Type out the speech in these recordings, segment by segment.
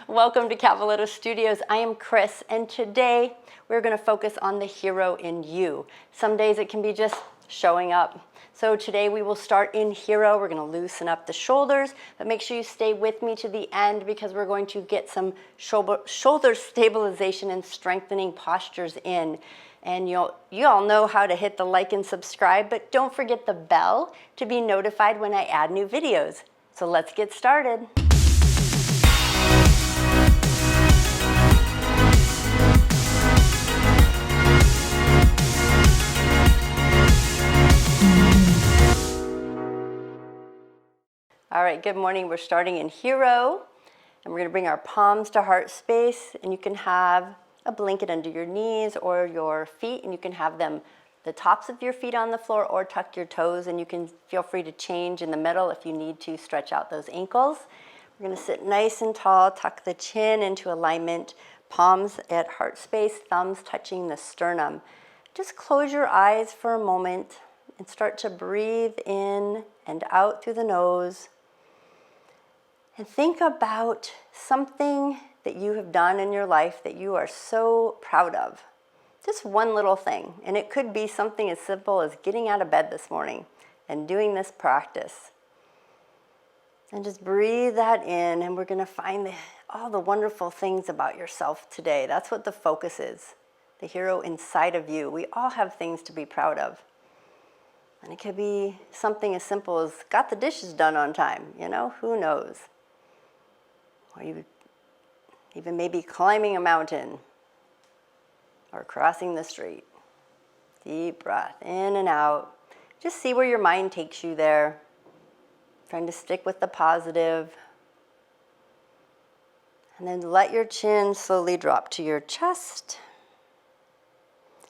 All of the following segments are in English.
Welcome to Cavaletto Studios. I am Chris, and today we're going to focus on the hero in you. Some days it can be just showing up. So today we will start in hero. We're going to loosen up the shoulders, but make sure you stay with me to the end because we're going to get some shoulder stabilization and strengthening postures in. And you all know how to hit the like and subscribe, but don't forget the bell to be notified when I add new videos. So let's get started. All right, good morning. We're starting in hero, and we're going to bring our palms to heart space, and you can have a blanket under your knees or your feet, and you can have them the tops of your feet on the floor or tuck your toes, and you can feel free to change in the middle if you need to stretch out those ankles. We're going to sit nice and tall, tuck the chin into alignment, palms at heart space, thumbs touching the sternum. Just close your eyes for a moment and start to breathe in and out through the nose. And think about something that you have done in your life that you are so proud of. Just one little thing. And it could be something as simple as getting out of bed this morning and doing this practice. And just breathe that in, and we're going to find all the wonderful things about yourself today. That's what the focus is, the hero inside of you. We all have things to be proud of. And it could be something as simple as got the dishes done on time, who knows? Or you even maybe climbing a mountain or crossing the street. Deep breath in and out. Just see where your mind takes you there. Trying to stick with the positive. And then let your chin slowly drop to your chest.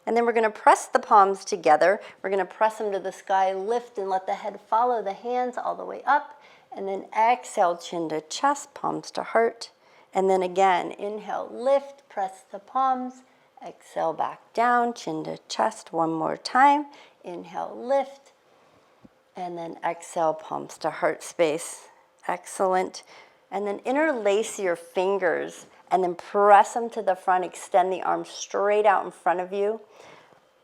And then we're going to press the palms together. We're going to press them to the sky, lift and let the head follow the hands all the way up. And then exhale, chin to chest, palms to heart. And then again, inhale, lift, press the palms. Exhale, back down, chin to chest one more time. Inhale, lift. And then exhale, palms to heart space. Excellent. And then interlace your fingers and then press them to the front. Extend the arms straight out in front of you.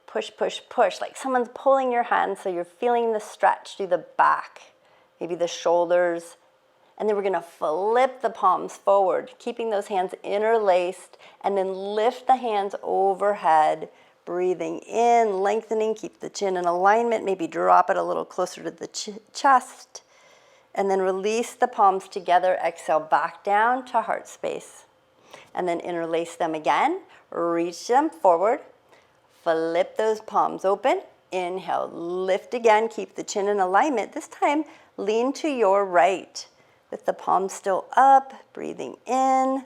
Push, push, push, like someone's pulling your hand so you're feeling the stretch through the back, maybe the shoulders. And then we're going to flip the palms forward, keeping those hands interlaced, and then lift the hands overhead, breathing in, lengthening, keep the chin in alignment, maybe drop it a little closer to the chest, and then release the palms together, exhale back down to heart space. And then interlace them again, reach them forward, flip those palms open, inhale, lift again, keep the chin in alignment. This time, lean to your right with the palms still up, breathing in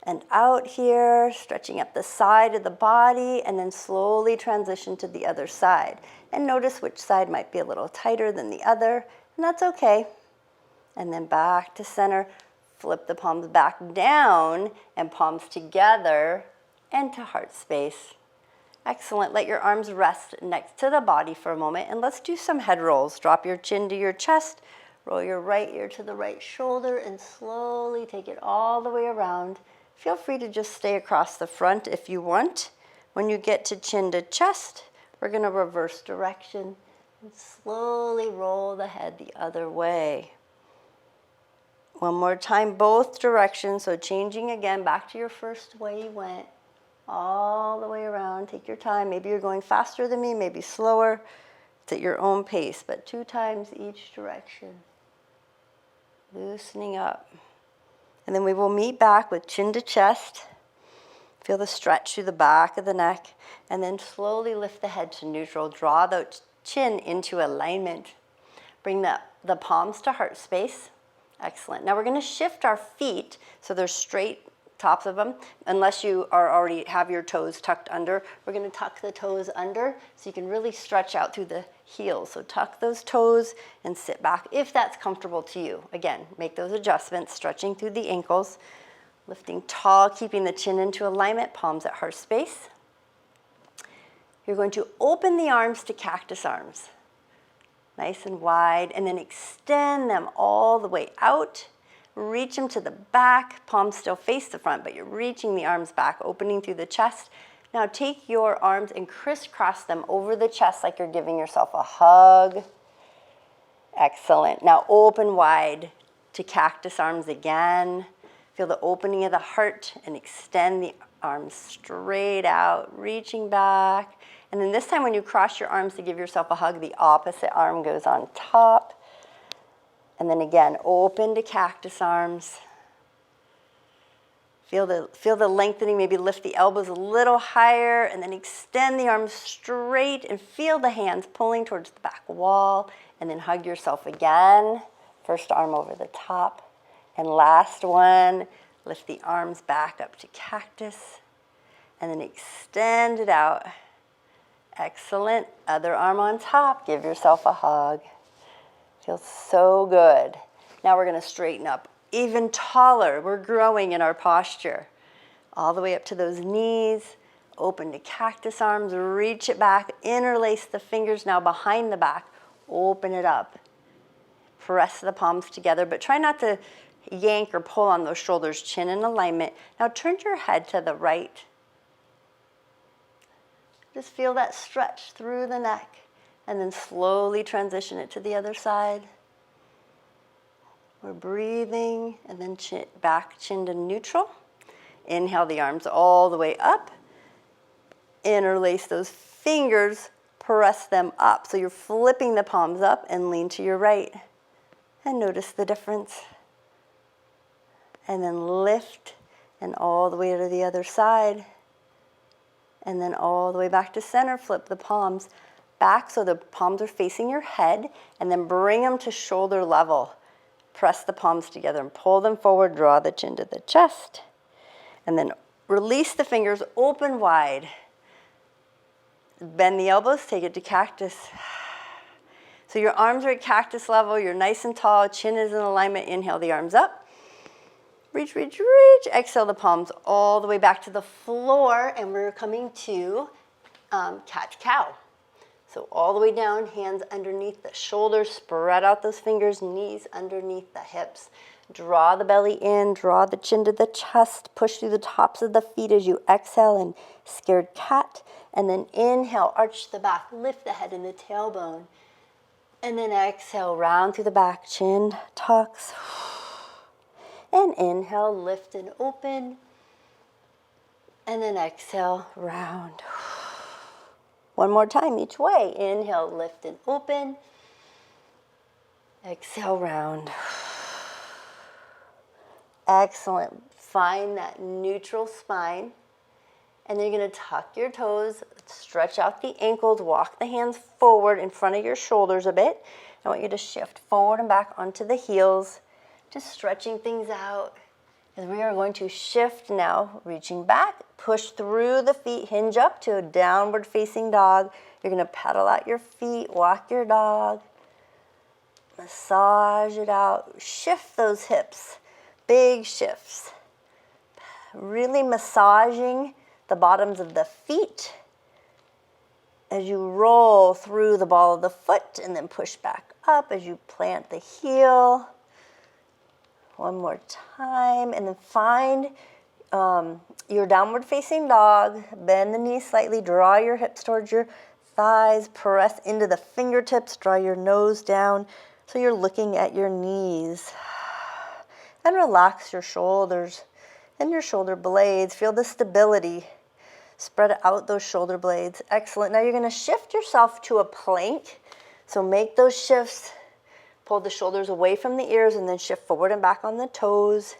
and out here, stretching up the side of the body, and then slowly transition to the other side. And notice which side might be a little tighter than the other, and that's okay. And then back to center, flip the palms back down and palms together and to heart space. Excellent. Let your arms rest next to the body for a moment, and let's do some head rolls. Drop your chin to your chest, roll your right ear to the right shoulder, and slowly take it all the way around. Feel free to just stay across the front if you want. When you get to chin to chest, we're going to reverse direction and slowly roll the head the other way. One more time, both directions. So changing again back to your first way you went. All the way around. Take your time. Maybe you're going faster than me, maybe slower. It's at your own pace, but 2 times each direction. Loosening up. And then we will meet back with chin to chest. Feel the stretch through the back of the neck. And then slowly lift the head to neutral. Draw the chin into alignment. Bring the palms to heart space. Excellent. Now we're going to shift our feet so they're straight, tops of them, unless you already have your toes tucked under. We're going to tuck the toes under so you can really stretch out through the heels. So tuck those toes and sit back if that's comfortable to you. Again, make those adjustments, stretching through the ankles, lifting tall, keeping the chin into alignment, palms at heart space. You're going to open the arms to cactus arms. Nice and wide, and then extend them all the way out. reach them to the back, palms still face the front, but you're reaching the arms back, opening through the chest. Now take your arms and crisscross them over the chest like you're giving yourself a hug. Excellent. Now open wide to cactus arms again. Feel the opening of the heart and extend the arms straight out, reaching back. And then this time when you cross your arms to give yourself a hug, the opposite arm goes on top. And then again, open to cactus arms. Feel the lengthening, maybe lift the elbows a little higher and then extend the arms straight and feel the hands pulling towards the back wall. And then hug yourself again. First arm over the top. And last one, lift the arms back up to cactus. And then extend it out. Excellent. Other arm on top. Give yourself a hug. Feels so good. Now we're going to straighten up even taller. We're growing in our posture. All the way up to those knees. Open to cactus arms. Reach it back. Interlace the fingers now behind the back. Open it up. Press the palms together, but try not to yank or pull on those shoulders. Chin in alignment. Now turn your head to the right. Just feel that stretch through the neck. And then slowly transition it to the other side. We're breathing, and then back chin to neutral. Inhale the arms all the way up. Interlace those fingers, press them up. So you're flipping the palms up and lean to your right. And notice the difference. And then lift, and all the way to the other side. And then all the way back to center, flip the palms back so the palms are facing your head, and then bring them to shoulder level. Press the palms together and pull them forward, draw the chin to the chest. And then release the fingers, open wide. Bend the elbows, take it to cactus. So your arms are at cactus level, you're nice and tall, chin is in alignment, inhale the arms up. Reach, reach, reach. Exhale the palms all the way back to the floor, and we're coming to cat-cow. So all the way down, hands underneath the shoulders, spread out those fingers, knees underneath the hips. Draw the belly in, draw the chin to the chest, push through the tops of the feet as you exhale and scared cat. And then inhale, arch the back, lift the head and the tailbone. And then exhale, round through the back, chin tucks. And inhale, lift and open. And then exhale, round. One more time each way. Inhale, lift and open. Exhale, round. Excellent. Find that neutral spine. And then you're going to tuck your toes, stretch out the ankles, walk the hands forward in front of your shoulders a bit. I want you to shift forward and back onto the heels, just stretching things out. As we are going to shift now, reaching back, push through the feet, hinge up to a downward facing dog. You're going to pedal out your feet, walk your dog, massage it out, shift those hips, big shifts. Really massaging the bottoms of the feet as you roll through the ball of the foot and then push back up as you plant the heel. One more time, and then find your downward facing dog. Bend the knees slightly, draw your hips towards your thighs, press into the fingertips, draw your nose down so you're looking at your knees. And relax your shoulders and your shoulder blades. Feel the stability. Spread out those shoulder blades. Excellent. Now you're going to shift yourself to a plank. So make those shifts. Pull the shoulders away from the ears and then shift forward and back on the toes.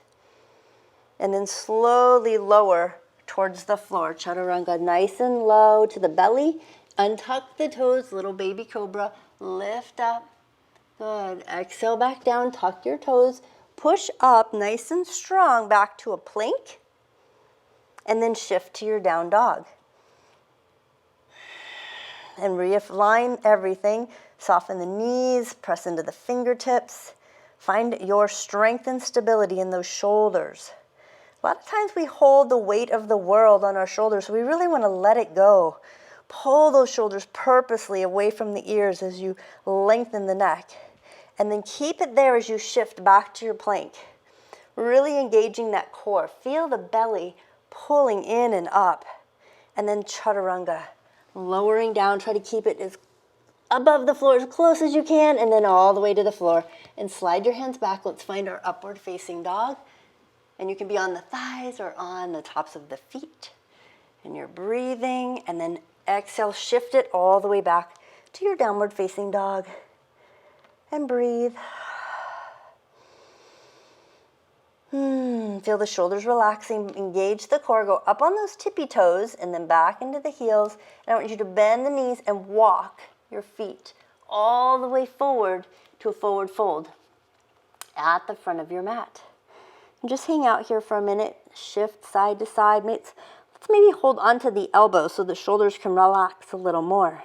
And then slowly lower towards the floor. Chaturanga, nice and low to the belly. Untuck the toes, little baby cobra. Lift up. Good. Exhale back down, tuck your toes. Push up nice and strong back to a plank. And then shift to your down dog. And realign everything. Soften the knees, press into the fingertips. Find your strength and stability in those shoulders. A lot of times we hold the weight of the world on our shoulders, so we really want to let it go. Pull those shoulders purposely away from the ears as you lengthen the neck. And then keep it there as you shift back to your plank. really engaging that core. Feel the belly pulling in and up. And then chaturanga, lowering down, try to keep it as above the floor as close as you can, and then all the way to the floor. And slide your hands back. Let's find our upward facing dog. And you can be on the thighs or on the tops of the feet. And you're breathing, and then exhale, shift it all the way back to your downward facing dog. And breathe. Feel the shoulders relaxing, engage the core, go up on those tippy toes and then back into the heels. And I want you to bend the knees and walk your feet all the way forward to a forward fold at the front of your mat. And just hang out here for a minute, shift side to side. Let's maybe hold onto the elbows so the shoulders can relax a little more.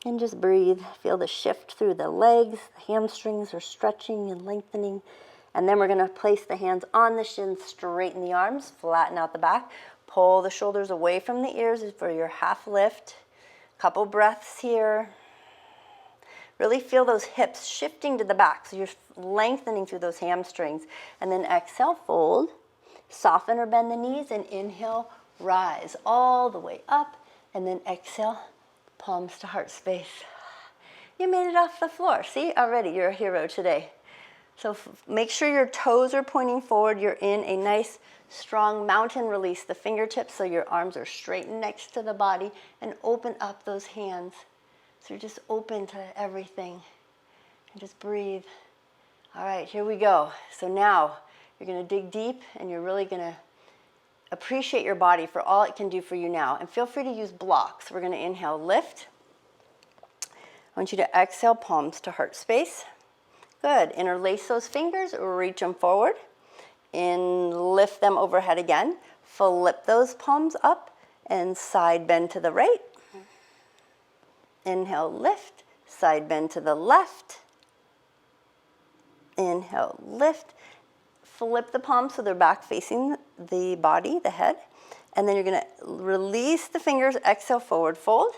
And just breathe, feel the shift through the legs, the hamstrings are stretching and lengthening. And then we're gonna place the hands on the shins, straighten the arms, flatten out the back, pull the shoulders away from the ears for your half lift. Couple breaths here. Really feel those hips shifting to the back, so you're lengthening through those hamstrings. And then exhale, fold, soften or bend the knees, and inhale, rise all the way up, and then exhale, palms to heart space. You made it off the floor. See, already you're a hero today. So make sure your toes are pointing forward. You're in a nice, strong mountain. Release the fingertips so your arms are straightened next to the body, and open up those hands. So you're just open to everything. And just breathe. All right, here we go. So now you're going to dig deep, and you're really going to appreciate your body for all it can do for you now. And feel free to use blocks. We're going to inhale, lift. I want you to exhale, palms to heart space. Good. Interlace those fingers, reach them forward, and lift them overhead again. Flip those palms up and side bend to the right. Inhale, lift, side bend to the left. Inhale, lift. Flip the palms so they're back facing the body, the head. And then you're going to release the fingers, exhale, forward fold.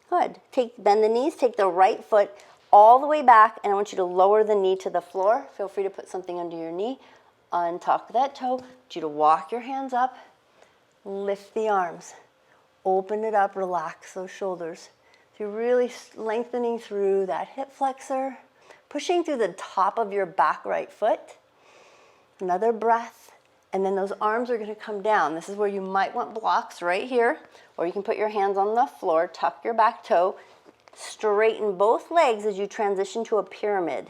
Good. Bend the knees, take the right foot all the way back, and I want you to lower the knee to the floor. Feel free to put something under your knee. Untuck that toe. I want you to walk your hands up. Lift the arms. Open it up. Relax those shoulders. So you're really lengthening through that hip flexor. Pushing through the top of your back right foot. Another breath. And then those arms are going to come down. This is where you might want blocks right here. Or you can put your hands on the floor. Tuck your back toe. Straighten both legs as you transition to a pyramid.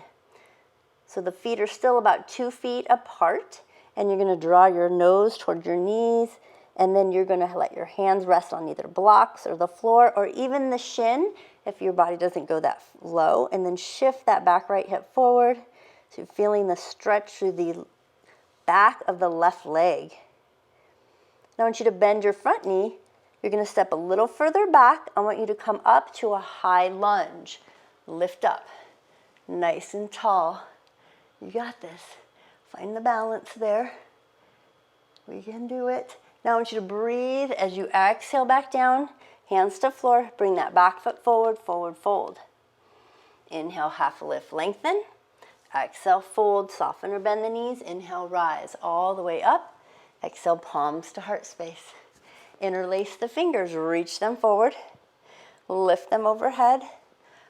So the feet are still about 2 feet apart, and you're going to draw your nose toward your knees, and then you're going to let your hands rest on either blocks or the floor or even the shin if your body doesn't go that low, and then shift that back right hip forward. So you're feeling the stretch through the back of the left leg. Now I want you to bend your front knee. You're going to step a little further back. I want you to come up to a high lunge. Lift up. Nice and tall. You got this. Find the balance there. We can do it. Now I want you to breathe as you exhale back down. Hands to floor. Bring that back foot forward, forward fold. Inhale, half lift, lengthen. Exhale, fold, soften or bend the knees. Inhale, rise all the way up. Exhale, palms to heart space. Interlace the fingers, reach them forward, lift them overhead,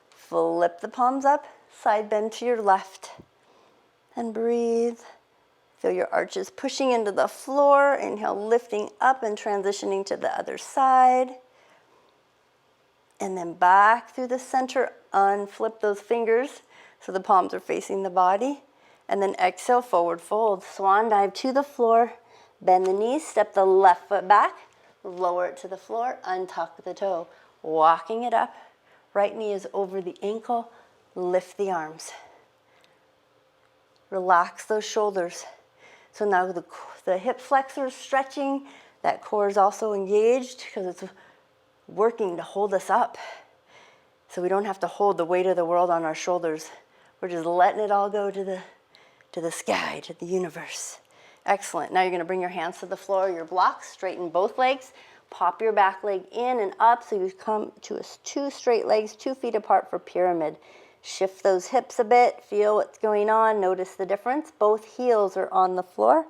flip the palms up, side bend to your left, and breathe. Feel your arches pushing into the floor. Inhale, lifting up and transitioning to the other side. And then back through the center, unflip those fingers so the palms are facing the body. And then exhale, forward fold, swan dive to the floor, bend the knees, step the left foot back. Lower it to the floor, untuck the toe. Walking it up. Right knee is over the ankle. Lift the arms. Relax those shoulders. So now the hip flexor is stretching. That core is also engaged because it's working to hold us up. So we don't have to hold the weight of the world on our shoulders. We're just letting it all go to the sky, to the universe. Excellent. Now you're going to bring your hands to the floor, your blocks, straighten both legs, pop your back leg in and up so you come to 2 straight legs, 2 feet apart for pyramid. Shift those hips a bit, feel what's going on, notice the difference. Both heels are on the floor.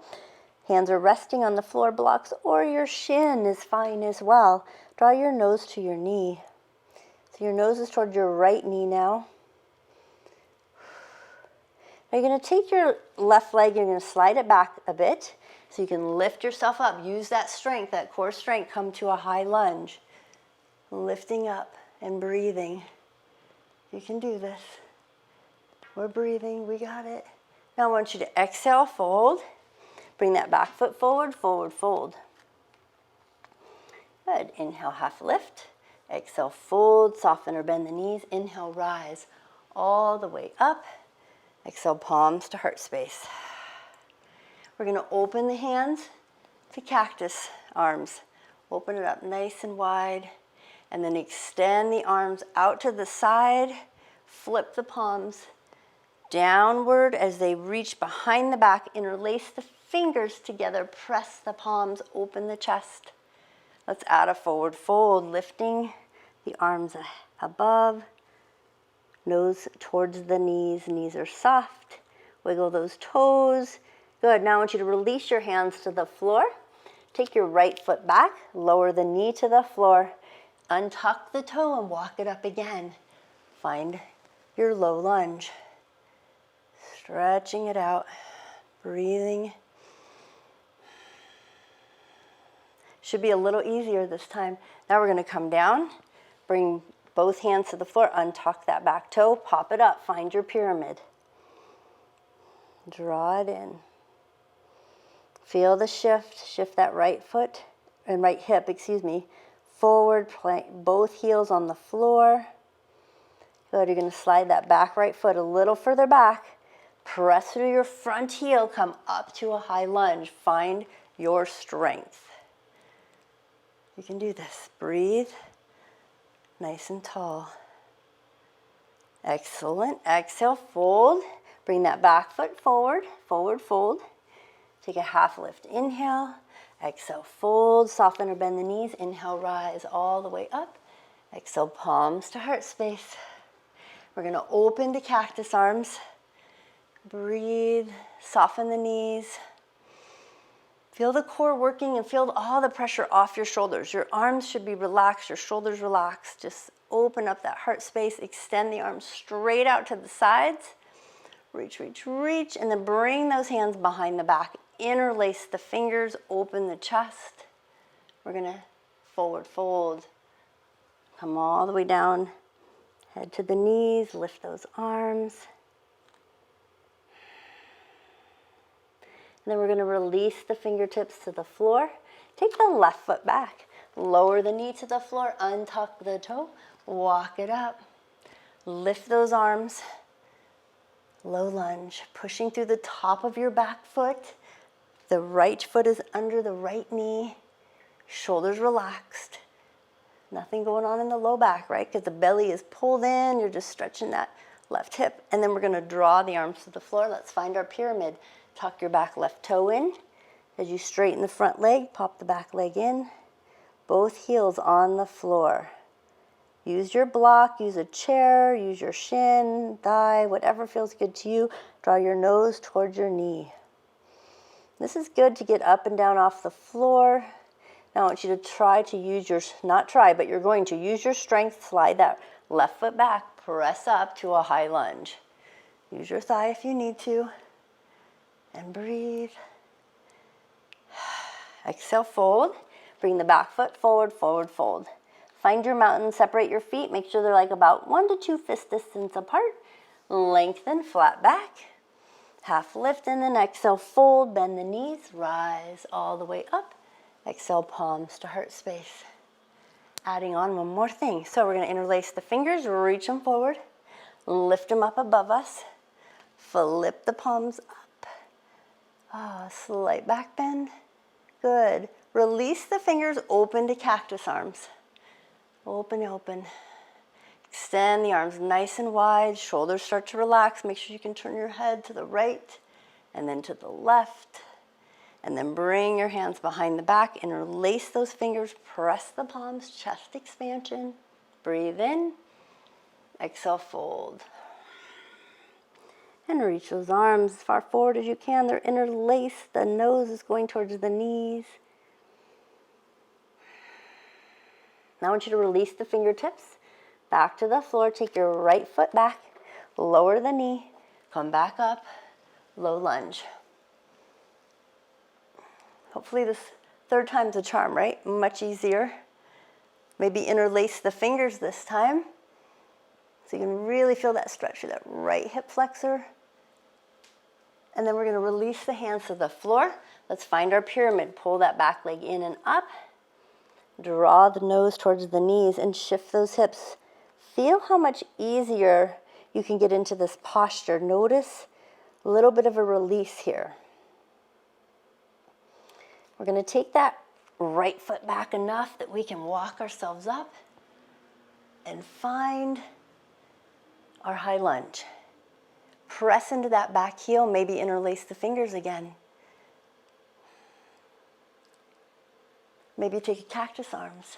Hands are resting on the floor blocks, or your shin is fine as well. Draw your nose to your knee. So your nose is toward your right knee now. Now you're going to take your left leg, you're going to slide it back a bit so you can lift yourself up. Use that strength, that core strength, come to a high lunge. Lifting up and breathing. You can do this. We're breathing, we got it. Now I want you to exhale, fold. Bring that back foot forward, forward fold. Good, inhale, half lift. Exhale, fold, soften or bend the knees. Inhale, rise all the way up. Exhale, palms to heart space. We're gonna open the hands to cactus arms. Open it up nice and wide. And then extend the arms out to the side. Flip the palms downward as they reach behind the back. Interlace the fingers together. Press the palms, open the chest. Let's add a forward fold, lifting the arms above. Nose towards the knees. Knees are soft. Wiggle those toes. Good. Now I want you to release your hands to the floor. Take your right foot back. Lower the knee to the floor. Untuck the toe and walk it up again. Find your low lunge. Stretching it out. Breathing. Should be a little easier this time. Now we're going to come down. Bring both hands to the floor. Untuck that back toe. Pop it up. Find your pyramid. Draw it in. Feel the shift. Shift that right foot and right hip, forward, plank, both heels on the floor. Good, you're going to slide that back right foot a little further back. Press through your front heel, come up to a high lunge. Find your strength. You can do this. Breathe, nice and tall. Excellent. Exhale, fold. Bring that back foot forward, forward fold. Take a half lift, inhale. Exhale, fold, soften or bend the knees. Inhale, rise all the way up. Exhale, palms to heart space. We're going to open to cactus arms. Breathe, soften the knees. Feel the core working and feel all the pressure off your shoulders. Your arms should be relaxed, your shoulders relaxed. Just open up that heart space. Extend the arms straight out to the sides. Reach, reach, reach, and then bring those hands behind the back. Interlace the fingers, open the chest. We're going to forward fold. Come all the way down. Head to the knees, lift those arms. And then we're going to release the fingertips to the floor. Take the left foot back. Lower the knee to the floor, untuck the toe, walk it up. Lift those arms. Low lunge, pushing through the top of your back foot. The right foot is under the right knee. Shoulders relaxed. Nothing going on in the low back, right? Because the belly is pulled in. You're just stretching that left hip. And then we're going to draw the arms to the floor. Let's find our pyramid. Tuck your back left toe in. As you straighten the front leg, pop the back leg in. Both heels on the floor. Use your block, use a chair, use your shin, thigh, whatever feels good to you. Draw your nose towards your knee. This is good to get up and down off the floor. Now I want you to try to use your, not try, but you're going to use your strength, slide that left foot back, press up to a high lunge. Use your thigh if you need to, and breathe. Exhale, fold. Bring the back foot forward, forward fold. Find your mountain, separate your feet, make sure they're like about 1 to 2 fist distance apart. Lengthen, flat back. Half lift and then exhale, fold, bend the knees, rise all the way up. Exhale, palms to heart space. Adding on one more thing. So we're going to interlace the fingers, reach them forward, lift them up above us, flip the palms up. Slight back bend. Good. Release the fingers, open to cactus arms. Open, open. Extend the arms nice and wide. Shoulders start to relax. Make sure you can turn your head to the right and then to the left. And then bring your hands behind the back. Interlace those fingers. Press the palms. Chest expansion. Breathe in. Exhale, fold. And reach those arms as far forward as you can. They're interlaced. The nose is going towards the knees. Now I want you to release the fingertips back to the floor. Take your right foot back, lower the knee, come back up, low lunge. Hopefully this third time's a charm, right? Much easier. Maybe interlace the fingers this time so you can really feel that stretch through that right hip flexor. And then we're going to release the hands to the floor. Let's find our pyramid. Pull that back leg in and up. Draw the nose towards the knees and shift those hips. Feel how much easier you can get into this posture. Notice a little bit of a release here. We're going to take that right foot back enough that we can walk ourselves up and find our high lunge. Press into that back heel, maybe interlace the fingers again. Maybe take a cactus arms.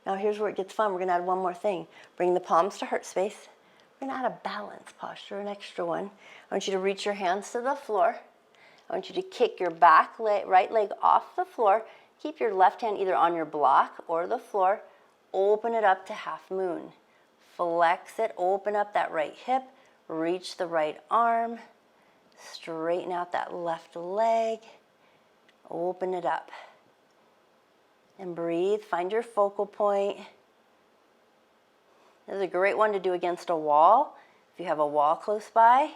Now here's where it gets fun. We're going to add one more thing. Bring the palms to heart space. We're going to add a balance posture, an extra one. I want you to reach your hands to the floor. I want you to kick your back leg, right leg off the floor. Keep your left hand either on your block or the floor. Open it up to half moon. Flex it, open up that right hip. Reach the right arm. Straighten out that left leg. Open it up. And breathe. Find your focal point. This is a great one to do against a wall, if you have a wall close by.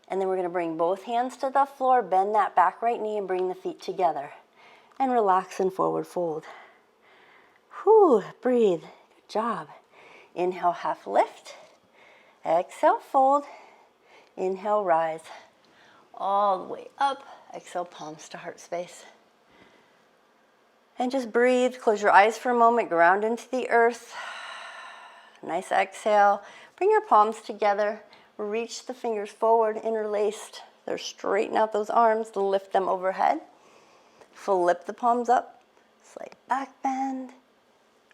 And then we're going to bring both hands to the floor, bend that back right knee and bring the feet together. And relax and forward fold. Whew, breathe. Good job. Inhale, half lift. Exhale, fold. Inhale, rise. All the way up. Exhale, palms to heart space. And just breathe. Close your eyes for a moment. Ground into the earth. Nice exhale. Bring your palms together. Reach the fingers forward, interlaced. They're straighten out those arms. Lift them overhead. Flip the palms up. Slight back bend.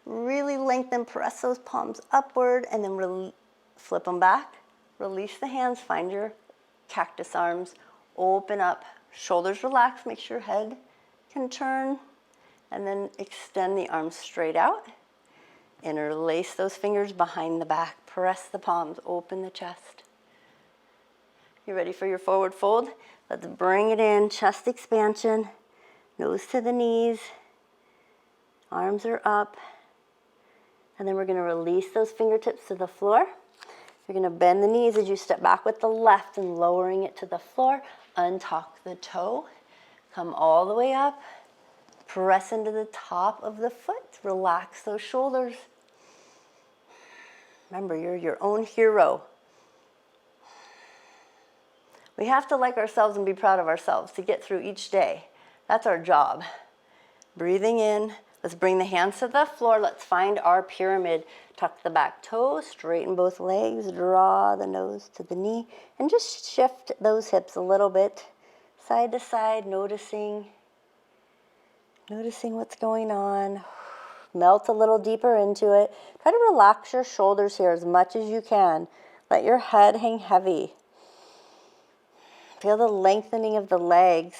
Really lengthen, press those palms upward, and then flip them back. Release the hands. Find your cactus arms. Open up. Shoulders relax. Make sure your head can turn. And then extend the arms straight out. Interlace those fingers behind the back. Press the palms. Open the chest. You ready for your forward fold? Let's bring it in. Chest expansion. Nose to the knees. Arms are up. And then we're going to release those fingertips to the floor. You're going to bend the knees as you step back with the left and lowering it to the floor. Untuck the toe. Come all the way up. Press into the top of the foot. Relax those shoulders. Remember, you're your own hero. We have to like ourselves and be proud of ourselves to get through each day. That's our job. Breathing in. Let's bring the hands to the floor. Let's find our pyramid. Tuck the back toes, straighten both legs, draw the nose to the knee, and just shift those hips a little bit, side to side, noticing what's going on. Melt a little deeper into it. Try to relax your shoulders here as much as you can. Let your head hang heavy. Feel the lengthening of the legs.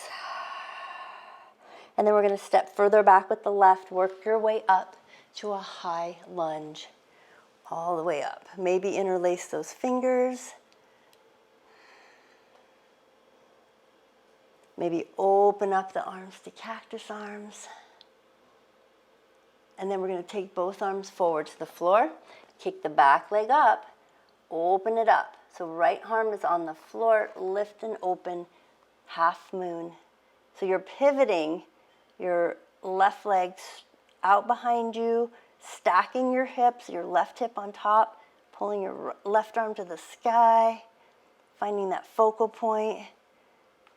And then we're going to step further back with the left. Work your way up to a high lunge. All the way up. Maybe interlace those fingers. Maybe open up the arms to cactus arms. And then we're going to take both arms forward to the floor. Kick the back leg up. Open it up. So right arm is on the floor. Lift and open. Half moon. So you're pivoting your left leg out behind you, stacking your hips, your left hip on top, pulling your left arm to the sky, finding that focal point,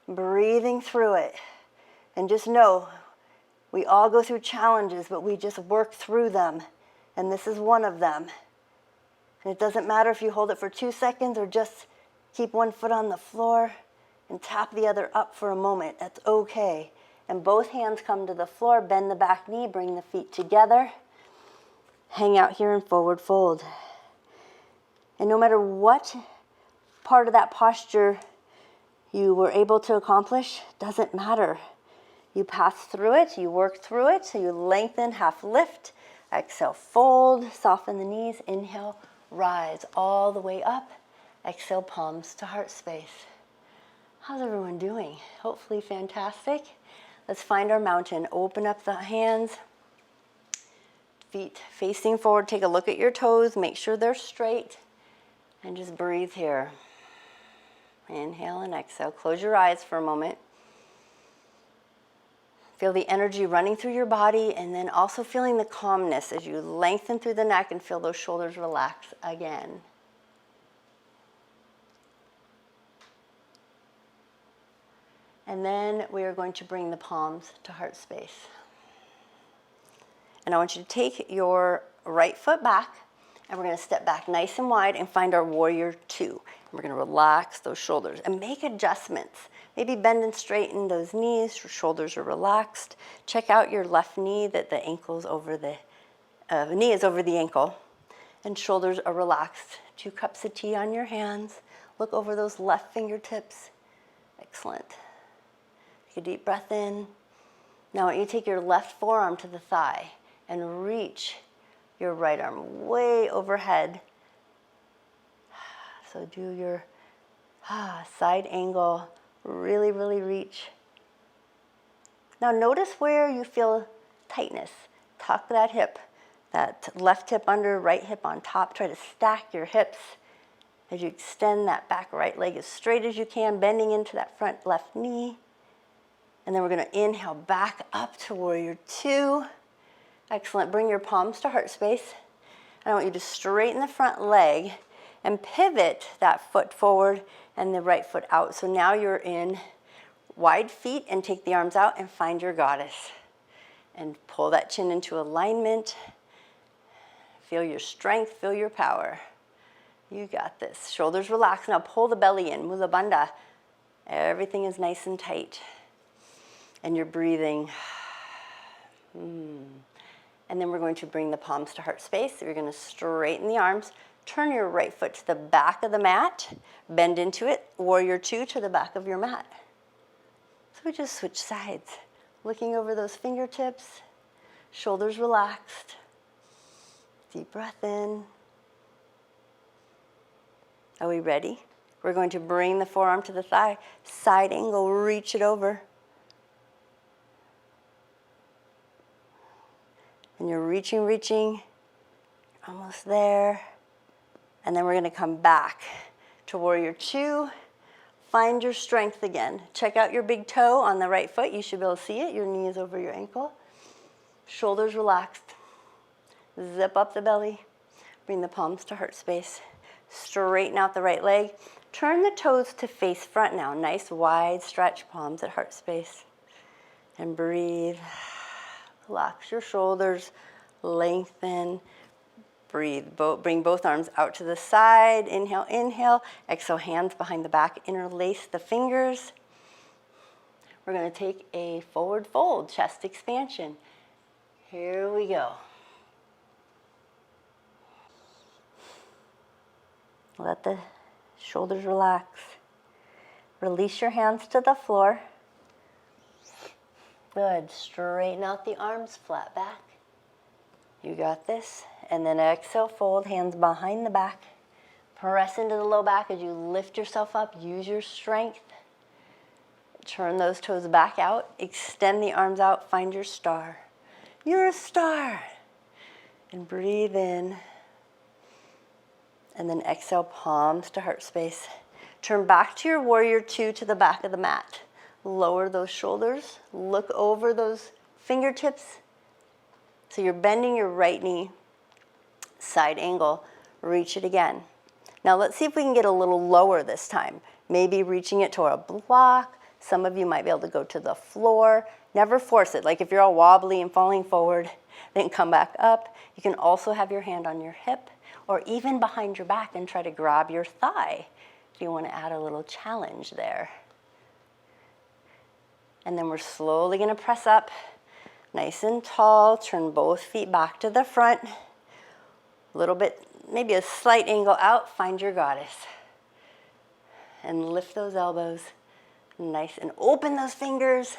breathing through it. And just know, we all go through challenges, but we just work through them. And this is one of them. And it doesn't matter if you hold it for 2 seconds or just keep one foot on the floor and tap the other up for a moment. That's okay. And both hands come to the floor, bend the back knee, bring the feet together. Hang out here in forward fold. And no matter what part of that posture you were able to accomplish, doesn't matter. You pass through it, you work through it, so you lengthen, half lift, exhale, fold, soften the knees, inhale, rise all the way up, exhale, palms to heart space. How's everyone doing? Hopefully fantastic. Let's find our mountain. Open up the hands, feet facing forward, take a look at your toes, make sure they're straight, and just breathe here. Inhale and exhale. Close your eyes for a moment. Feel the energy running through your body, and then also feeling the calmness as you lengthen through the neck and feel those shoulders relax again. And then we are going to bring the palms to heart space. And I want you to take your right foot back, and we're going to step back nice and wide and find our warrior two. And we're going to relax those shoulders and make adjustments. Maybe bend and straighten those knees, your shoulders are relaxed. Check out your left knee, that the ankle's over the knee is over the ankle, and shoulders are relaxed. 2 cups of tea on your hands. Look over those left fingertips. Excellent. Take a deep breath in. Now I want you to take your left forearm to the thigh and reach your right arm way overhead. So do your side angle. Really, really reach. Now notice where you feel tightness. Tuck that hip, that left hip under, right hip on top. Try to stack your hips as you extend that back right leg as straight as you can, bending into that front left knee. And then we're going to inhale back up to warrior two. Excellent. Bring your palms to heart space. And I want you to straighten the front leg and pivot that foot forward and the right foot out. So now you're in wide feet, and take the arms out and find your goddess. And pull that chin into alignment. Feel your strength, feel your power. You got this. Shoulders relax. Now pull the belly in, Mula Bandha. Everything is nice and tight. And you're breathing. And then we're going to bring the palms to heart space. So you're going to straighten the arms. Turn your right foot to the back of the mat. Bend into it. Warrior two to the back of your mat. So we just switch sides. Looking over those fingertips. Shoulders relaxed. Deep breath in. Are we ready? We're going to bring the forearm to the thigh. Side angle, reach it over. And you're reaching. Almost there. And then we're going to come back to warrior two. Find your strength again. Check out your big toe on the right foot. You should be able to see it. Your knee is over your ankle. Shoulders relaxed. Zip up the belly. Bring the palms to heart space. Straighten out the right leg. Turn the toes to face front now. Nice wide stretch, palms at heart space. And breathe. Relax your shoulders. Lengthen. Breathe. Bring both arms out to the side. Inhale, inhale. Exhale, hands behind the back. Interlace the fingers. We're going to take a forward fold, chest expansion. Here we go. Let the shoulders relax. Release your hands to the floor. Good. Straighten out the arms, flat back. You got this. And then exhale, fold, hands behind the back. Press into the low back as you lift yourself up. Use your strength. Turn those toes back out. Extend the arms out. Find your star. You're a star. And breathe in. And then exhale, palms to heart space. Turn back to your warrior two to the back of the mat. Lower those shoulders. Look over those fingertips. So you're bending your right knee. Side angle, reach it again. Now let's see if we can get a little lower this time. Maybe reaching it toward a block. Some of you might be able to go to the floor. Never force it. Like if you're all wobbly and falling forward, then come back up. You can also have your hand on your hip or even behind your back and try to grab your thigh if you want to add a little challenge there. And then we're slowly going to press up, nice and tall. Turn both feet back to the front. A little bit maybe a slight angle out, find your goddess. And lift those elbows, nice, and open those fingers.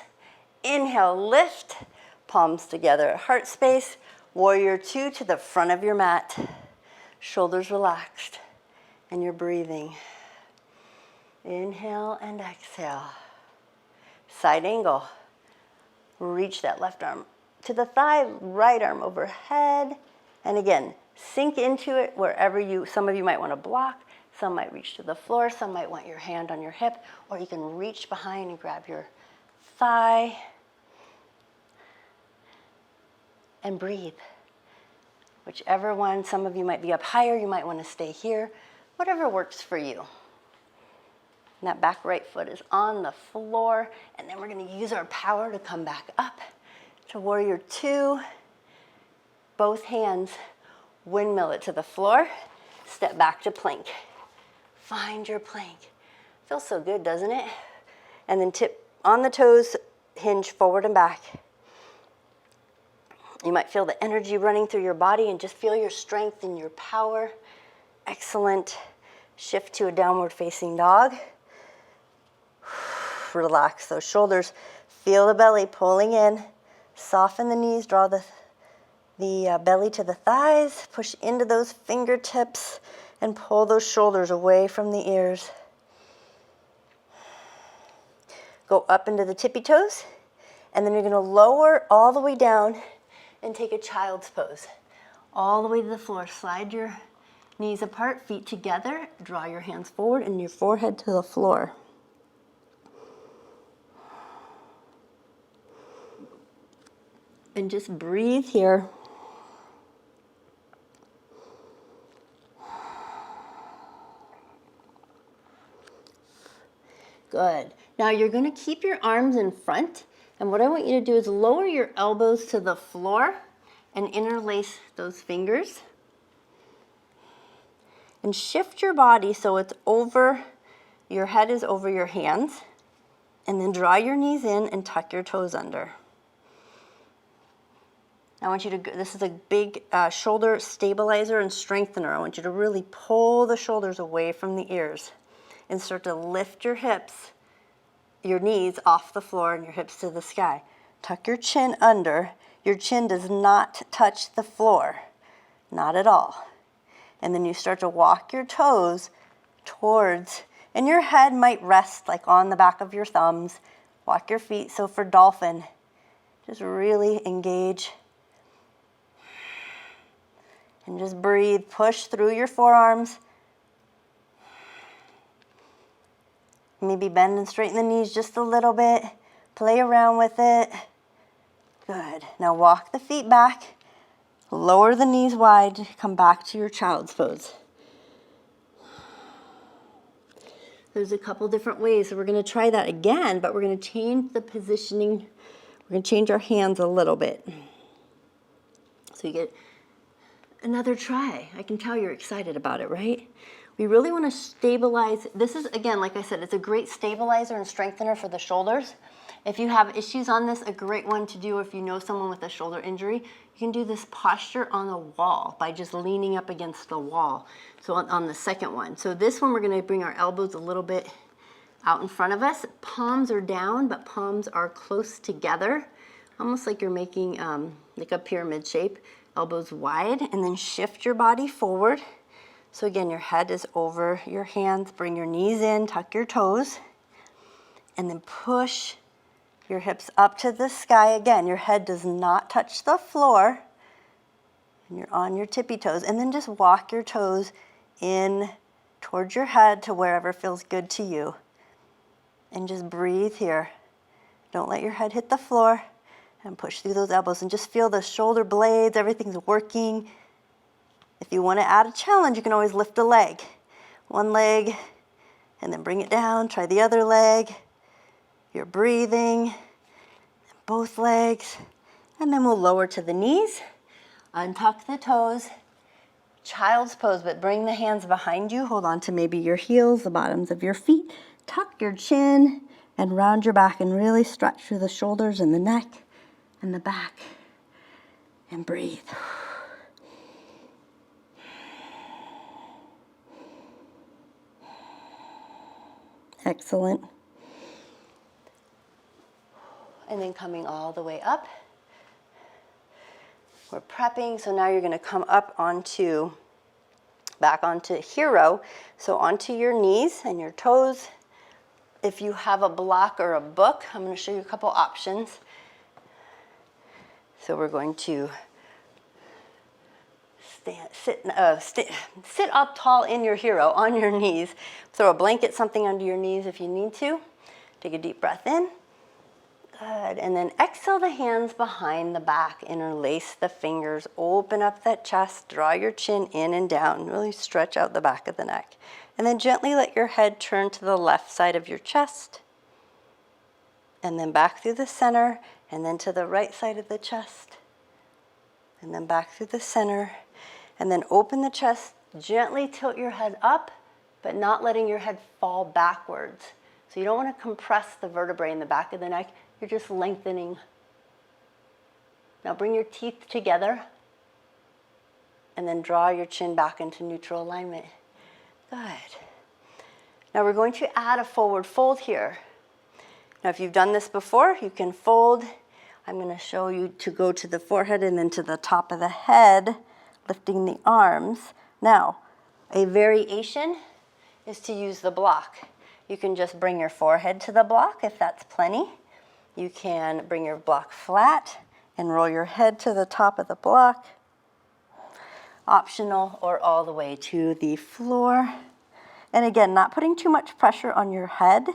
Inhale, lift, palms together at heart space. Warrior two to the front of your mat. Shoulders relaxed, and you're breathing. Inhale and exhale. Side angle. Reach that left arm to the thigh, right arm overhead. And again, sink into it wherever you, some of you might want to block, some might reach to the floor, some might want your hand on your hip, or you can reach behind and grab your thigh. And breathe. Whichever one, some of you might be up higher, you might want to stay here, whatever works for you. And that back right foot is on the floor, and then we're going to use our power to come back up to warrior two. Both hands, windmill it to the floor, step back to plank. Find your plank. Feels so good, doesn't it? And then tip on the toes, hinge forward and back. You might feel the energy running through your body and just feel your strength and your power. Excellent. Shift to a downward facing dog. Relax those shoulders. Feel the belly pulling in. Soften the knees, draw the belly to the thighs. Push into those fingertips and pull those shoulders away from the ears. Go up into the tippy toes, and then you're going to lower all the way down and take a child's pose. All the way to the floor. Slide your knees apart, feet together. Draw your hands forward and your forehead to the floor. And just breathe here. Good. Now you're going to keep your arms in front. And what I want you to do is lower your elbows to the floor and interlace those fingers. And shift your body so it's over, your head is over your hands. And then draw your knees in and tuck your toes under. I want you to, this is a big shoulder stabilizer and strengthener. I want you to really pull the shoulders away from the ears and start to lift your hips, your knees off the floor and your hips to the sky. Tuck your chin under. Your chin does not touch the floor, not at all. And then you start to walk your toes towards, and your head might rest like on the back of your thumbs. Walk your feet. So for dolphin, just really engage. And just breathe, push through your forearms. Maybe bend and straighten the knees just a little bit. Play around with it. Good. Now walk the feet back. Lower the knees wide. Come back to your child's pose. There's a couple different ways. So we're going to try that again, but we're going to change the positioning. We're going to change our hands a little bit. So you get another try. I can tell you're excited about it, right? We really want to stabilize. This is, again, like I said, it's a great stabilizer and strengthener for the shoulders. If you have issues on this, a great one to do if you know someone with a shoulder injury, you can do this posture on a wall by just leaning up against the wall. So on the second one. So this one, we're going to bring our elbows a little bit out in front of us. Palms are down, but palms are close together, almost like you're making like a pyramid shape. Elbows wide, and then shift your body forward. So again, your head is over your hands. Bring your knees in, tuck your toes, and then push your hips up to the sky. Again, your head does not touch the floor, and you're on your tippy toes. And then just walk your toes in towards your head to wherever feels good to you. And just breathe here. Don't let your head hit the floor. And push through those elbows and just feel the shoulder blades, everything's working. If you want to add a challenge, you can always lift a leg. One leg, and then bring it down. Try the other leg. You're breathing. Both legs. And then we'll lower to the knees. Untuck the toes. Child's pose, but bring the hands behind you. Hold on to maybe your heels, the bottoms of your feet. Tuck your chin and round your back and really stretch through the shoulders and the neck. And the back, and breathe. Excellent. And then coming all the way up. We're prepping, so now you're going to come up back onto hero. So onto your knees and your toes. If you have a block or a book, I'm going to show you a couple options. So we're going to sit up tall in your hero on your knees. Throw a blanket, something under your knees if you need to. Take a deep breath in. Good. And then exhale the hands behind the back. Interlace the fingers. Open up that chest. Draw your chin in and down. Really stretch out the back of the neck. And then gently let your head turn to the left side of your chest. And then back through the center. And then to the right side of the chest. And then back through the center. And then open the chest. Gently tilt your head up, but not letting your head fall backwards. So you don't want to compress the vertebrae in the back of the neck. You're just lengthening. Now bring your teeth together and then draw your chin back into neutral alignment. Good. Now we're going to add a forward fold here. Now if you've done this before, you can fold. I'm going to show you to go to the forehead and then to the top of the head, lifting the arms. Now, a variation is to use the block. You can just bring your forehead to the block if that's plenty. You can bring your block flat and roll your head to the top of the block. Optional, or all the way to the floor. And again, not putting too much pressure on your head.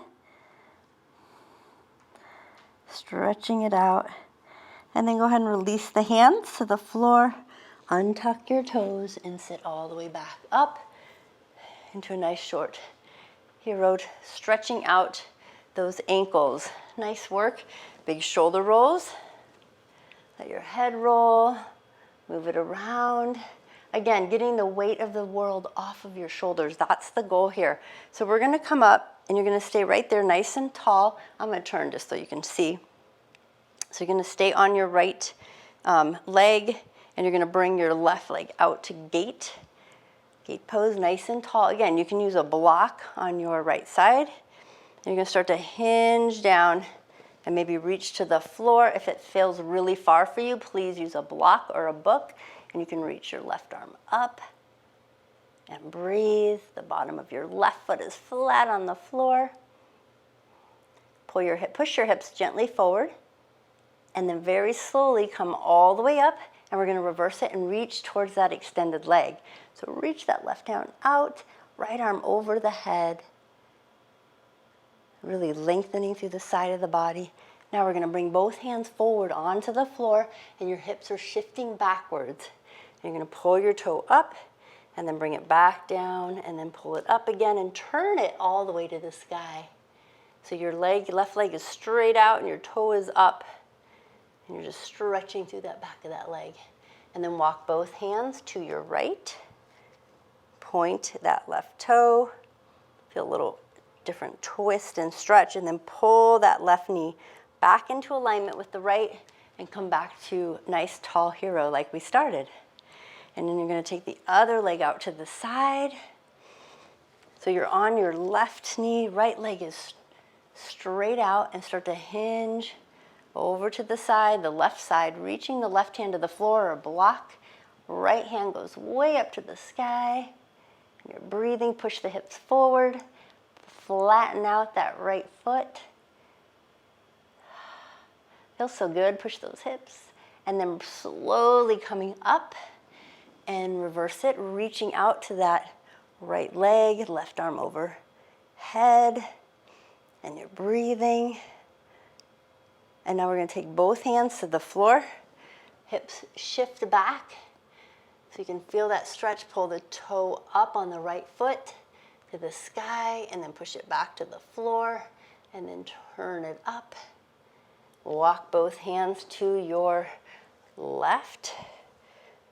Stretching it out. And then go ahead and release the hands to the floor. Untuck your toes and sit all the way back up into a nice short hero, stretching out those ankles. Nice work. Big shoulder rolls. Let your head roll. Move it around. Again, getting the weight of the world off of your shoulders. That's the goal here. So we're going to come up and you're going to stay right there nice and tall. I'm going to turn just so you can see. So you're going to stay on your right leg and you're going to bring your left leg out to gate. Gate pose, nice and tall. Again, you can use a block on your right side. You're going to start to hinge down and maybe reach to the floor. If it feels really far for you, please use a block or a book, and you can reach your left arm up and breathe. The bottom of your left foot is flat on the floor. Push your hips gently forward, and then very slowly come all the way up, and we're going to reverse it and reach towards that extended leg. So reach that left arm out, right arm over the head, really lengthening through the side of the body. Now we're going to bring both hands forward onto the floor and your hips are shifting backwards. You're going to pull your toe up and then bring it back down and then pull it up again and turn it all the way to the sky. So your left leg is straight out and your toe is up. And you're just stretching through that back of that leg. And then walk both hands to your right. Point that left toe. Feel a little different twist and stretch, and then pull that left knee back into alignment with the right and come back to nice tall hero like we started. And then you're going to take the other leg out to the side. So you're on your left knee, right leg is straight out, and start to hinge over to the side, the left side, reaching the left hand to the floor or block. Right hand goes way up to the sky. You're breathing, push the hips forward. Flatten out that right foot. Feels so good. Push those hips. And then slowly coming up and reverse it, reaching out to that right leg, left arm over head. And you're breathing. And now we're going to take both hands to the floor. Hips shift back. So you can feel that stretch. Pull the toe up on the right foot to the sky, and then push it back to the floor, and then turn it up. Walk both hands to your left.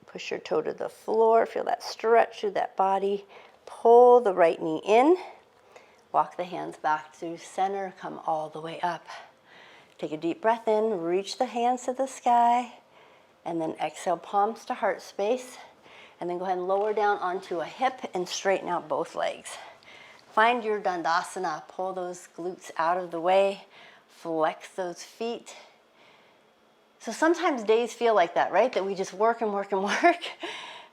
Push your toe to the floor. Feel that stretch through that body. Pull the right knee in. Walk the hands back to center. Come all the way up. Take a deep breath in. Reach the hands to the sky, and then exhale, palms to heart space. And then go ahead and lower down onto a hip and straighten out both legs. find your Dandasana. Pull those glutes out of the way. Flex those feet. So sometimes days feel like that, right? That we just work and work and work.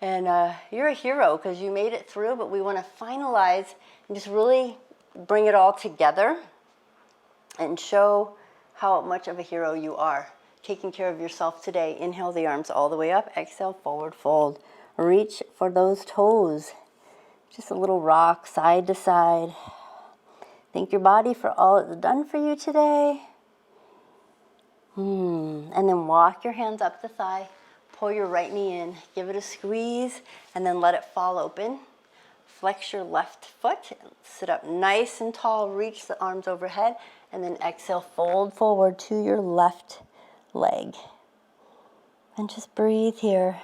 And you're a hero because you made it through, but we want to finalize and just really bring it all together and show how much of a hero you are. Taking care of yourself today. Inhale the arms all the way up. Exhale, forward fold. Reach for those toes. Just a little rock side to side. Thank your body for all it's done for you today. And then walk your hands up the thigh. Pull your right knee in. Give it a squeeze and then let it fall open. Flex your left foot. Sit up nice and tall. Reach the arms overhead. And then exhale, fold forward to your left leg. And just breathe here.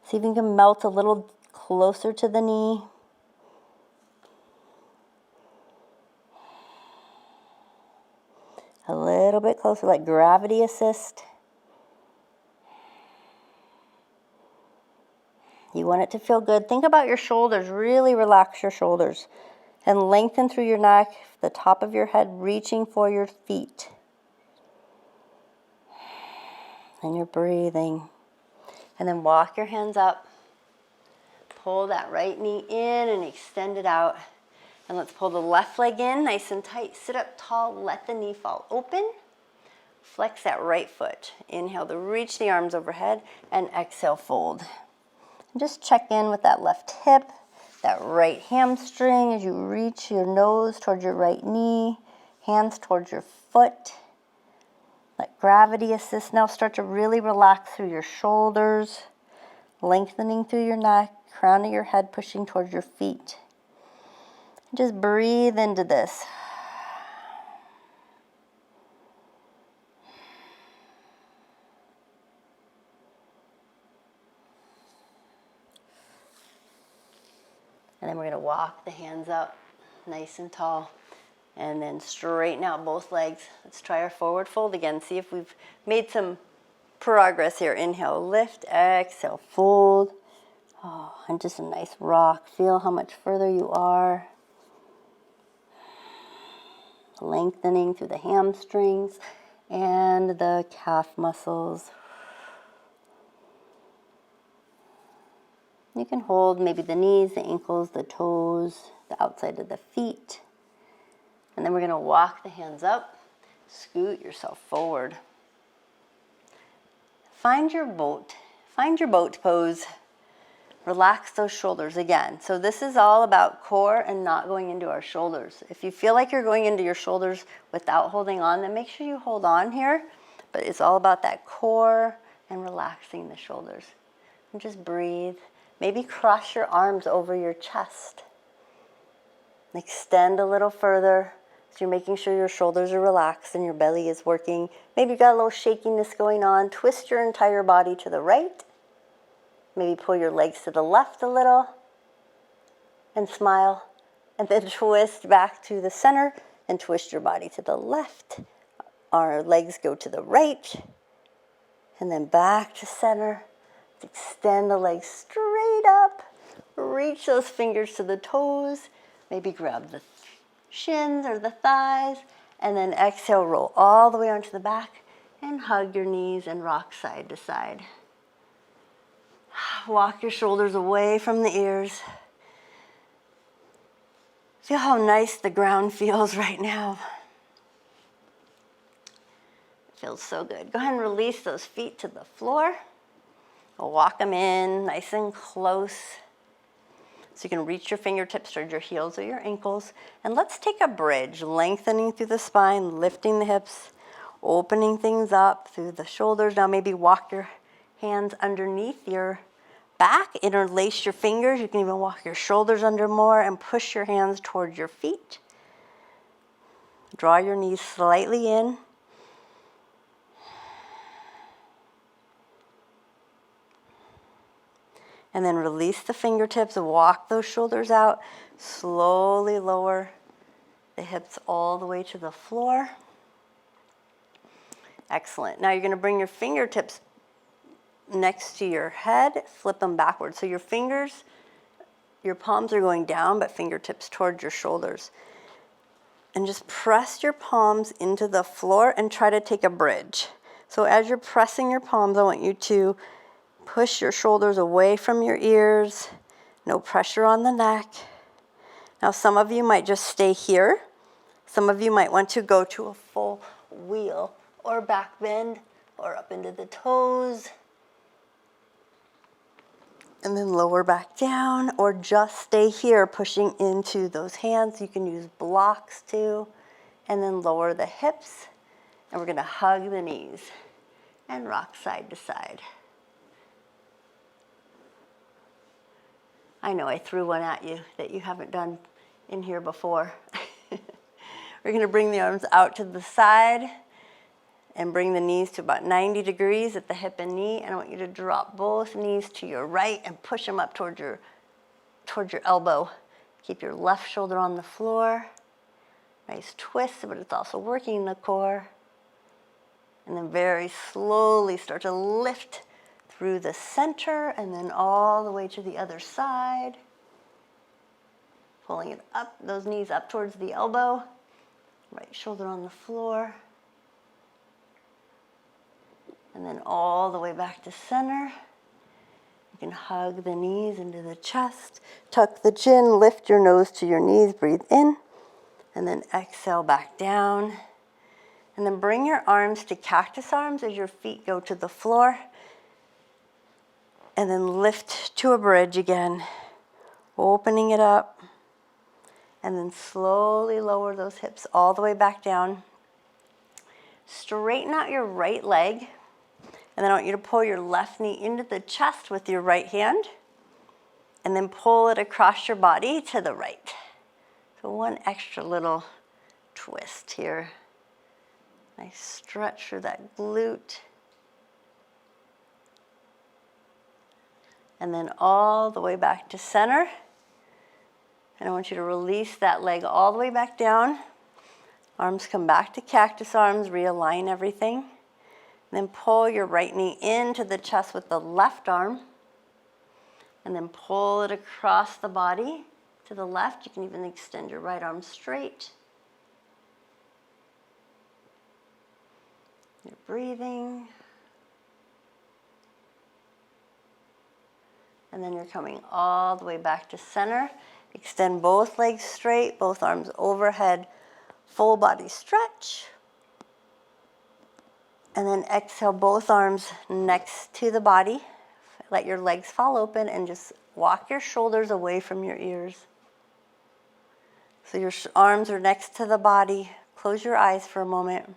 See if you can melt a little closer to the knee. A little bit closer, like gravity assist. You want it to feel good. Think about your shoulders. Really relax your shoulders. And lengthen through your neck, the top of your head reaching for your feet. And you're breathing. And then walk your hands up. Pull that right knee in and extend it out. And let's pull the left leg in, nice and tight. Sit up tall, let the knee fall open. Flex that right foot. Inhale to reach the arms overhead and exhale, fold. And just check in with that left hip, that right hamstring as you reach your nose towards your right knee, hands towards your foot. Let gravity assist. Now start to really relax through your shoulders, lengthening through your neck, crown of your head pushing towards your feet. Just breathe into this. And then we're going to walk the hands up nice and tall. And then straighten out both legs. Let's try our forward fold again. See if we've made some progress here. Inhale, lift, exhale, fold. Oh, and just a nice rock. Feel how much further you are. Lengthening through the hamstrings and the calf muscles. You can hold maybe the knees, the ankles, the toes, the outside of the feet. And then we're going to walk the hands up, scoot yourself forward. Find your boat pose. Relax those shoulders again. So this is all about core and not going into our shoulders. If you feel like you're going into your shoulders without holding on, then make sure you hold on here. But it's all about that core and relaxing the shoulders. And just breathe. Maybe cross your arms over your chest. Extend a little further. So you're making sure your shoulders are relaxed and your belly is working. Maybe you've got a little shakiness going on. Twist your entire body to the right. Maybe pull your legs to the left a little and smile. And then twist back to the center and twist your body to the left. Our legs go to the right and then back to center. Extend the legs straight up. Reach those fingers to the toes. Maybe grab the shins or the thighs. And then exhale, roll all the way onto the back and hug your knees and rock side to side. Walk your shoulders away from the ears. Feel how nice the ground feels right now. It feels so good. Go ahead and release those feet to the floor. Walk them in nice and close. So you can reach your fingertips towards your heels or your ankles. And let's take a bridge, lengthening through the spine, lifting the hips, opening things up through the shoulders. Now maybe walk your hands underneath your back, interlace your fingers. You can even walk your shoulders under more and push your hands towards your feet. Draw your knees slightly in. And then release the fingertips, walk those shoulders out. Slowly lower the hips all the way to the floor. Excellent. Now you're going to bring your fingertips next to your head, flip them backwards. So your fingers your palms are going down, but fingertips towards your shoulders. And just press your palms into the floor and try to take a bridge. So as you're pressing your palms, I want you to push your shoulders away from your ears. No pressure on the neck. Now some of you might just stay here. Some of you might want to go to a full wheel or back bend or up into the toes. And then lower back down, or just stay here pushing into those hands. You can use blocks too. And then lower the hips. And we're gonna hug the knees and rock side to side. I know I threw one at you that you haven't done in here before. We're gonna bring the arms out to the side and bring the knees to about 90 degrees at the hip and knee. And I want you to drop both knees to your right and push them up towards your elbow. Keep your left shoulder on the floor. Nice twist, but it's also working the core. And then very slowly start to lift through the center and then all the way to the other side. Pulling it up, those knees up towards the elbow. Right shoulder on the floor. And then all the way back to center. You can hug the knees into the chest. Tuck the chin, lift your nose to your knees, breathe in. And then exhale back down. And then bring your arms to cactus arms as your feet go to the floor. And then lift to a bridge again. Opening it up. And then slowly lower those hips all the way back down. Straighten out your right leg. And then I want you to pull your left knee into the chest with your right hand. And then pull it across your body to the right. So one extra little twist here. Nice stretch through that glute. And then all the way back to center. And I want you to release that leg all the way back down. Arms come back to cactus arms, realign everything. And then pull your right knee into the chest with the left arm. And then pull it across the body to the left. You can even extend your right arm straight. You're breathing. And then you're coming all the way back to center. Extend both legs straight, both arms overhead, full body stretch. And then exhale both arms next to the body. Let your legs fall open and just walk your shoulders away from your ears. So your arms are next to the body. Close your eyes for a moment.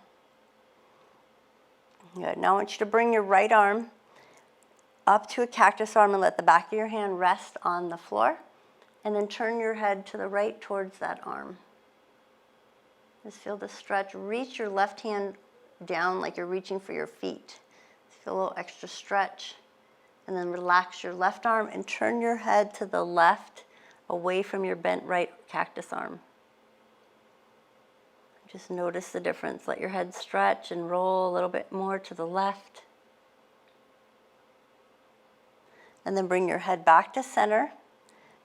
Good. Now I want you to bring your right arm up to a cactus arm and let the back of your hand rest on the floor. And then turn your head to the right towards that arm. Just feel the stretch. Reach your left hand down like you're reaching for your feet. Feel a little extra stretch. And then relax your left arm and turn your head to the left away from your bent right cactus arm. Just notice the difference. Let your head stretch and roll a little bit more to the left. And then bring your head back to center.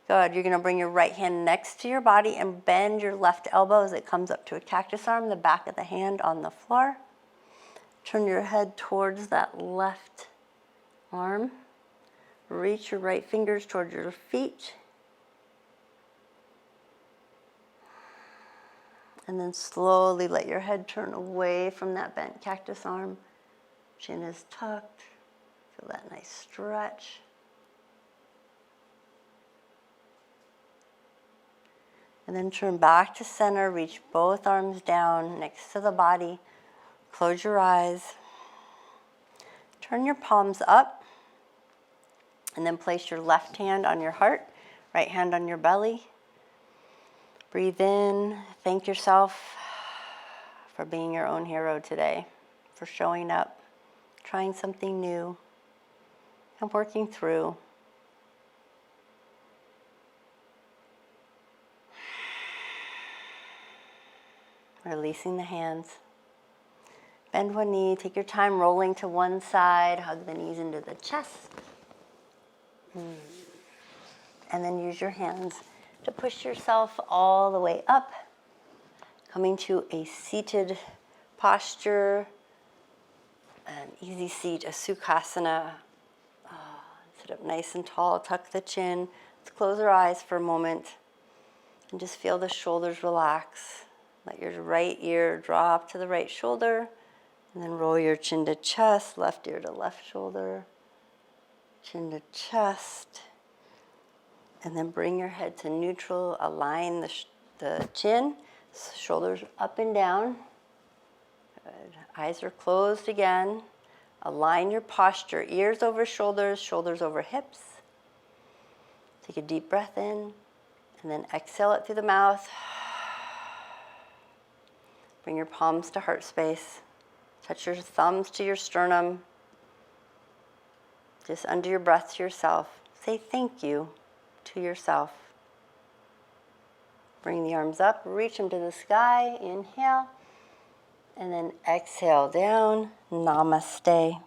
Good. You're going to bring your right hand next to your body and bend your left elbow as it comes up to a cactus arm, the back of the hand on the floor. Turn your head towards that left arm. Reach your right fingers towards your feet. And then slowly let your head turn away from that bent cactus arm. Chin is tucked. Feel that nice stretch. And then turn back to center, reach both arms down next to the body. Close your eyes. Turn your palms up. And then place your left hand on your heart, right hand on your belly. Breathe in. Thank yourself for being your own hero today, for showing up, trying something new, and working through. Releasing the hands. Bend one knee, take your time rolling to one side, hug the knees into the chest. And then use your hands to push yourself all the way up, coming to a seated posture, an easy seat, a sukhasana. Sit up nice and tall, tuck the chin. Let's close our eyes for a moment and just feel the shoulders relax. Let your right ear drop to the right shoulder, and then roll your chin to chest, left ear to left shoulder, chin to chest, and then bring your head to neutral. Align the chin, shoulders up and down. Good. Eyes are closed again. Align your posture, ears over shoulders, shoulders over hips. Take a deep breath in, and then exhale it through the mouth. Bring your palms to heart space. Touch your thumbs to your sternum. Just under your breath to yourself. Say thank you to yourself. Bring the arms up, reach them to the sky. Inhale, and then exhale down. Namaste.